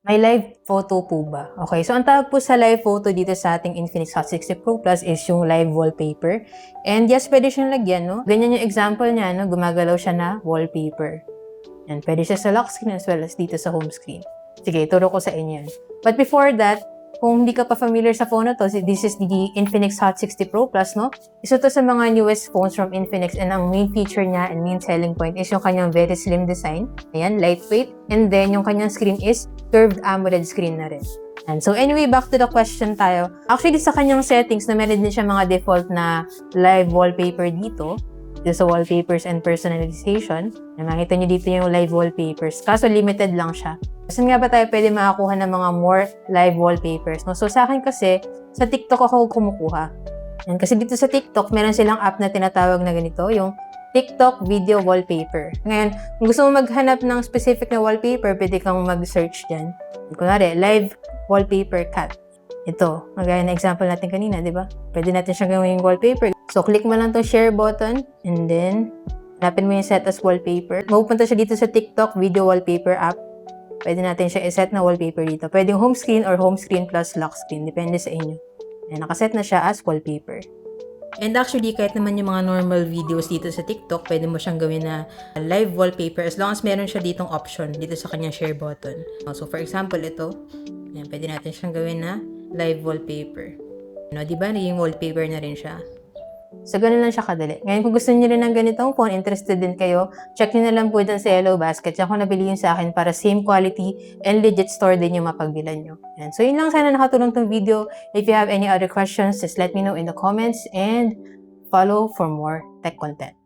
May live photo po ba? Okay, so ang tawag po sa live photo dito sa ating Infinix Hot 60 Pro Plus is yung live wallpaper. And yes, pwede siyang lagyan, no? Ganyan yung example niya, no? Gumagalaw siya na wallpaper. And pwede siya sa lock screen as well as dito sa home screen. Sige, turo ko sa inyo yan. But before that, kung hindi ka pa familiar sa phone na to, this is the Infinix Hot 60 Pro Plus, no? Isa to sa mga newest phones from Infinix and ang main feature niya and main selling point is yung kanyang very slim design. Ayan, lightweight. And then, yung kanyang screen is curved AMOLED screen na rin. And so anyway, back to the question tayo. Actually, sa kanyang settings, na meron din siya mga default na live wallpaper dito sa wallpapers and personalization. Nakita niyo dito yung live wallpapers. Kaso limited lang siya. Saan nga ba tayo pwede makakuha ng mga more live wallpapers? No? So sa akin kasi, sa TikTok ako kumukuha. And kasi dito sa TikTok, meron silang app na tinatawag na ganito, yung TikTok Video Wallpaper. Ngayon, kung gusto mo maghanap ng specific na wallpaper, pwede kang mag-search dyan. Kunwari, live wallpaper cat. Ito, magaya na example natin kanina, di ba? Pwede natin siyang gawin yung wallpaper. So, click mo lang itong share button, and then, hanapin mo yung set as wallpaper. Mapupunta siya dito sa TikTok Video Wallpaper app. Pwede natin siya iset na wallpaper dito. Pwede yung home screen or home screen plus lock screen. Depende sa inyo. Ayan, nakaset na siya as wallpaper. And actually, kahit naman yung mga normal videos dito sa TikTok, pwede mo siyang gawin na live wallpaper as long as meron siya ditong option dito sa kanyang share button. So, for example, ito. Ayan, pwede natin siyang gawin na live wallpaper. No, diba? Naging wallpaper na rin siya. So, ganun lang siya kadali. Ngayon, kung gusto niyo rin ng ganitong phone, interested din kayo, check nyo na lang po dyan sa Yellow Basket. Diyan ko nabili yun sa akin para same quality and legit store din yung mapagbilan nyo. And so, yun lang. Sana nakatulong tong video. If you have any other questions, just let me know in the comments and follow for more tech content.